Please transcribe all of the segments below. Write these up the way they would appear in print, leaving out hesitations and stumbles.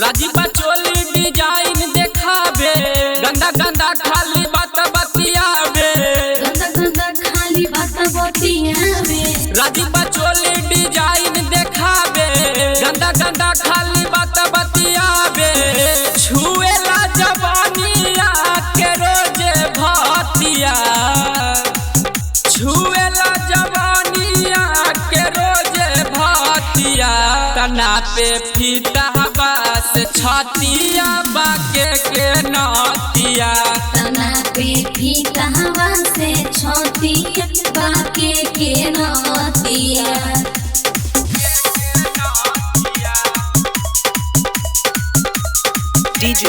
राजीबा चोली डिजाइन देखाबे, गंदा गंदा खाली बात बतियाबे, गंदा गंदा खाली बात बतियाबे। राजीबा चोली डिजाइन देखाबे, गंदा गंदा खाली बात बतियाबे, छुएला जवानिया के रोजे भतिया, छुएला जवानिया के रोजे भतिया, तना पे फीता बास छतिया बाके के नतिया, तना पे फीता से छतिया बाके के नतिया। DJ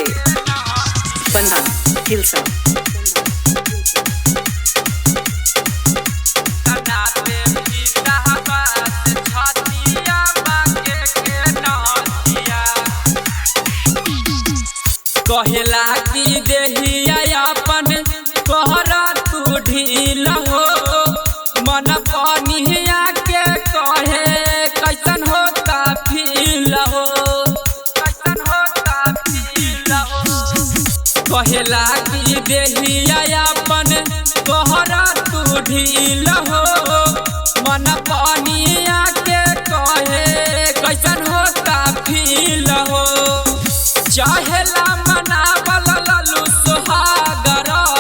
Banhan Hilsa कहेला की देहिया अपन कहरा तू ढील हो, मन पनिया के कहे कैसन होता फील हो, कैसन होता फील हो। कहेला की देहिया अपन कहरा तू ढील हो, मन पनिया के कहे कैसन होता फील हो। चाहेला मनावल ललू सुहागरतिया,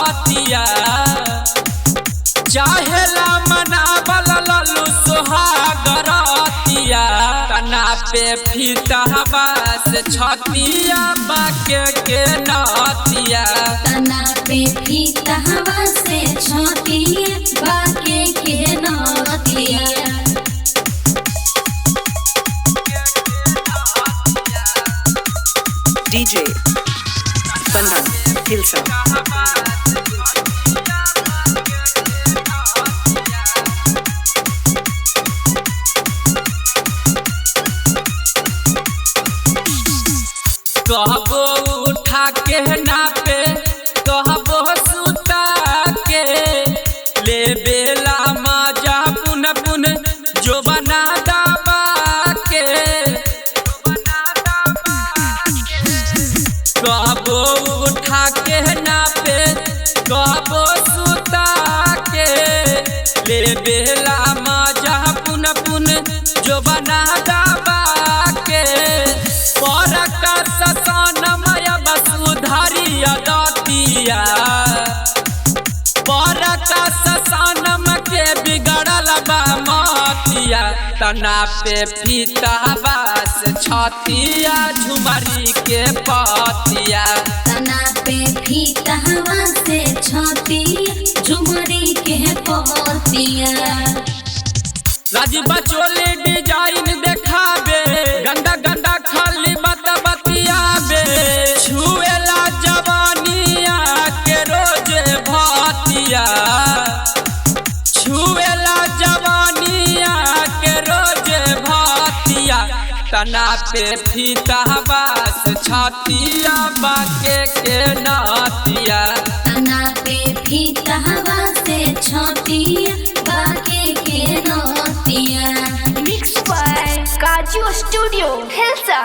चाहेला मनावल ललू सुहागरतिया, तना पे फीता बास छतिया बाके के नतिया, तना पे फीता से छतिया बाके के नतिया। DJ Banhan Hilsa कहबो उठा के नापे, कहबो सुता के, ले बेला माजा पुन पुन जो बना दबा के, कहबो उठा के नापे, कहबो सुता के, ले बेला माजा पुन पुन जो बना दबा के, पर का ससनमय वसुधारी अदतिया, पर का ससनम के बिगड़ल बा मतिया, तना पे फीता बास छतिया झुमरी के पतिया, तना पे फीता से छतिया झुमरी के पतिया। राजीबा चोली डिजाइन देखाबे, गंदा गंदा खाली बात बतियाबे, छुएला जवानिया के रोजे भतिया, छुएला जवानिया के रोजे भतिया, तना पे फीता बास छतिया बाके के नतिया, तना पे फीता से छतिया बाके के नतिया। Mixed by Kaju Studio Hilsa।